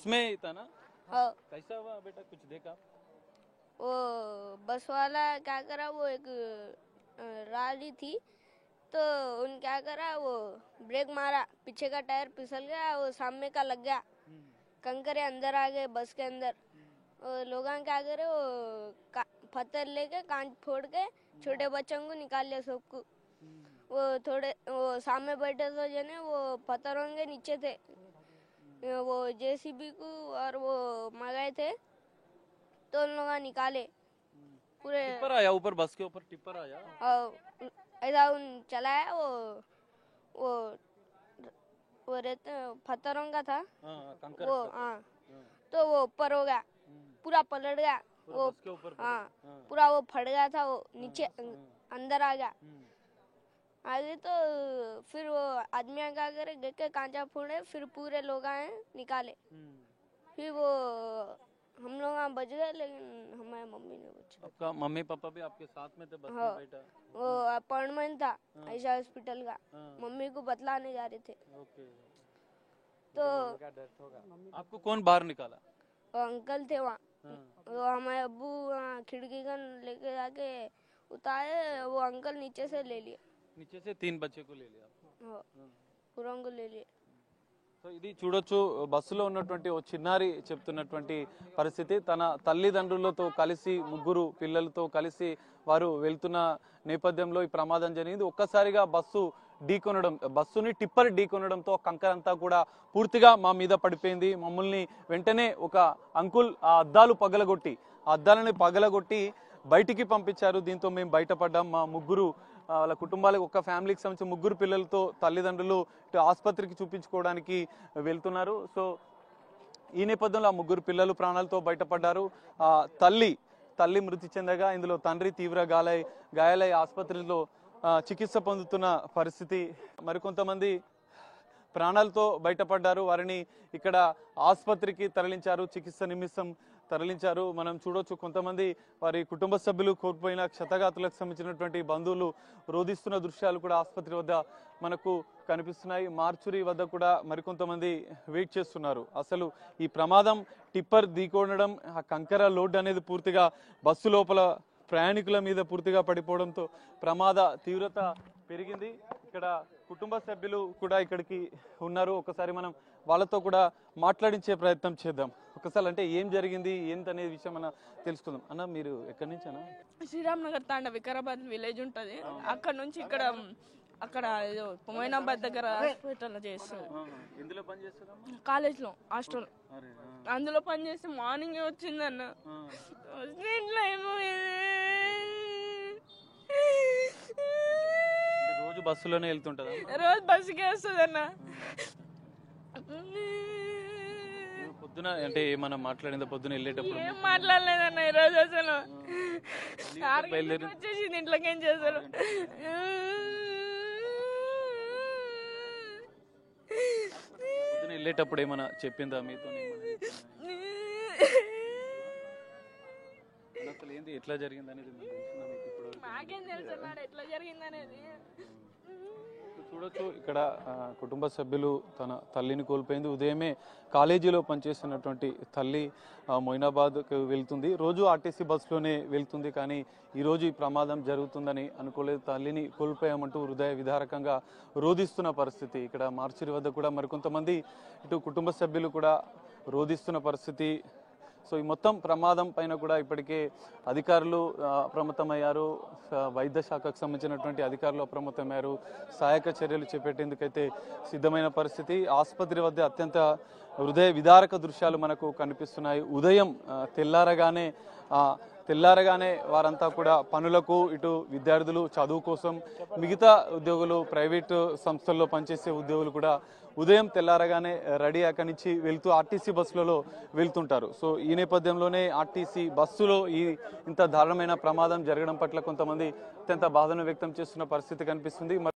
में ही था ना? हाँ, कैसा हुआ बेटा, कुछ देखा? वो बस वाला क्या करा, वो एक राली थी तो उन क्या करा, वो ब्रेक मारा, पीछे का टायर फिसल गया, वो सामने का लग गया, कंकरे अंदर आ गए बस के अंदर। लोग क्या करे, वो पत्थर लेके कांच फोड़ के छोटे बच्चों को निकाल लिया सबको। वो थोड़े वो सामने बैठे तो जने वो पत्थरों के नीचे थे, वो जेसीबी को और वो मंगाए थे तो उन लोग निकाले पूरे। टिप्पर आया ऊपर, बस के ऊपर टिप्पर आया। और ऐसा उन चलाया, वो वो रहते पत्थरों का था कंकर वो। का। हाँ, तो वो ऊपर हो गया, पूरा पलट गया पूरा वो। बस के ऊपर हाँ, हाँ। पूरा वो फट गया था, वो नीचे अंदर आ गया। आगे तो फिर वो आदमी क्या करे, देख के कांचा फोड़े, फिर पूरे लोग आए निकाले। फिर वो हम लोग बच गए, लेकिन हमारे मम्मी ने बचा। आपका मम्मी पापा भी आपके साथ में थे बस हाँ, में बैठा? वो अपॉइंटमेंट था ऐसा हॉस्पिटल का, मम्मी को बतलाने जा रहे थे। ओके। तो आपको कौन बाहर निकाला? वो अंकल थे वहाँ, वो हमारे अब्बू वहाँ खिड़की का लेके जाके उतारे, वो अंकल नीचे से ले लिए। नीचे से 3 बच्चे को ले लिया? हाँ, पूरा को ले लिए। సో ఇది చూడొచ్చు, బస్సులో ఉన్నటువంటి ఓ చిన్నారి చెప్తున్నటువంటి పరిస్థితి. తన తల్లిదండ్రులతో కలిసి ముగ్గురు పిల్లలతో కలిసి వారు వెళ్తున్న నేపథ్యంలో ఈ ప్రమాదం జరిగింది. ఒక్కసారిగా బస్సు ఢీకొనడం, బస్సుని టిప్పర్ ఢీకొనడంతో కంకర అంతా కూడా పూర్తిగా మా మీద పడిపోయింది. మమ్మల్ని వెంటనే ఒక అంకుల్ ఆ అద్దాలని పగలగొట్టి బయటికి పంపించారు. దీంతో మేము బయటపడ్డాం. మా ముగ్గురు వాళ్ళ కుటుంబాలకు, ఒక ఫ్యామిలీకి సంబంధించిన ముగ్గురు పిల్లలతో తల్లిదండ్రులు ఇటు ఆసుపత్రికి చూపించుకోవడానికి వెళ్తున్నారు. సో ఈ నేపథ్యంలో ఆ ముగ్గురు పిల్లలు ప్రాణాలతో బయటపడ్డారు. తల్లి మృతి చెందగా ఇందులో తండ్రి తీవ్ర గాయాలై ఆసుపత్రిలో చికిత్స పొందుతున్న పరిస్థితి. మరికొంతమంది ప్రాణాలతో బయటపడ్డారు. వారిని ఇక్కడ ఆసుపత్రికి తరలించారు, చికిత్స నిమిత్తం తరలించారు. మనం చూడొచ్చు, కొంతమంది వారి కుటుంబ సభ్యులు కోల్పోయిన క్షతగాతులకు సంబంధించినటువంటి బంధువులు రోధిస్తున్న దృశ్యాలు కూడా ఆసుపత్రి వద్ద మనకు కనిపిస్తున్నాయి. మార్చురీ వద్ద కూడా మరికొంతమంది వెయిట్ చేస్తున్నారు. అసలు ఈ ప్రమాదం టిప్పర్ ఢీకొనడం, ఆ కంకర లోడ్ అనేది పూర్తిగా బస్సు లోపల ప్రయాణికుల మీద పూర్తిగా పడిపోవడంతో ప్రమాద తీవ్రత పెరిగింది. ఇక్కడ కుటుంబ సభ్యులు కూడా ఇక్కడికి ఉన్నారు. ఒకసారి మనం వాళ్ళతో కూడా మాట్లాడించే ప్రయత్నం చేద్దాం. ఒకసారి అంటే ఏం జరిగింది ఏంటనే విషయం మనం తెలుసుకుందాం. అన్న, మీరు ఎక్కడి నుంచి అన్న? శ్రీరామ్ నగర్ తాండ వికారాబాద్ విలేజ్ ఉంటుంది. అక్కడ నుంచి అక్కడ ఏదో మొయినాబాద్ దగ్గర హాస్పిటల్ చేస్తారు. ఎందులో పని చేస్తారా? కాలేజ్లో హాస్టల్, అందులో పని చేస్తే మార్నింగ్ వచ్చిందన్న. ఇంట్లో ఏమో రోజు బస్సులోనే వెళ్తుంటదా? రోజు బస్సుకి వస్తుంది అన్న. పొద్దున అంటే ఏమన్నా మాట్లాడిందా? పొద్దున వెళ్ళేటప్పుడు ఏం మాట్లాడలేదన్న ఈరోజు. అసలు వచ్చేసింది ఇంట్లోకి. ఏం చేస్తారు? పొద్దున వెళ్ళేటప్పుడు ఏమన్నా చెప్పిందా మీతో? అసలు ఏంది, ఎట్లా జరిగింది అనేది మాకేం తెలుసు అన్నాడు ఎట్లా జరిగింది అనేది. చూడొచ్చు, ఇక్కడ కుటుంబ సభ్యులు తన తల్లిని కోల్పోయింది. ఉదయమే కాలేజీలో పనిచేస్తున్నటువంటి తల్లి మొయినాబాద్కు వెళ్తుంది. రోజు ఆర్టీసీ బస్సులోనే వెళ్తుంది. కానీ ఈరోజు ఈ ప్రమాదం జరుగుతుందని అనుకోలేదు. తల్లిని కోల్పోయామంటూ హృదయ విదారకంగా రోధిస్తున్న పరిస్థితి. ఇక్కడ మార్చిరి వద్ద కూడా మరికొంతమంది ఇటు కుటుంబ సభ్యులు కూడా రోధిస్తున్న పరిస్థితి. సో ఈ మొత్తం ప్రమాదం పైన కూడా ఇప్పటికే అధికారులు అప్రమత్తమయ్యారు. వైద్య శాఖకు సంబంధించినటువంటి అధికారులు అప్రమత్తమయ్యారు. సహాయక చర్యలు చేపట్టేందుకైతే సిద్ధమైన పరిస్థితి. ఆసుపత్రి వద్ద అత్యంత హృదయ విదారక దృశ్యాలు మనకు కనిపిస్తున్నాయి. ఉదయం తెల్లారగానే వారంతా కూడా పనులకు, ఇటు విద్యార్థులు చదువు కోసం, మిగతా ఉద్యోగులు, ప్రైవేటు సంస్థల్లో పనిచేసే ఉద్యోగులు కూడా ఉదయం తెల్లారగానే రెడీ అక్కడి నుంచి వెళ్తూ ఆర్టీసీ బస్సులలో వెళ్తుంటారు. సో ఈ నేపథ్యంలోనే ఆర్టీసీ బస్సులో ఇంత దారుణమైన ప్రమాదం జరగడం పట్ల కొంతమంది అత్యంత బాధను వ్యక్తం చేస్తున్న పరిస్థితి కనిపిస్తుంది.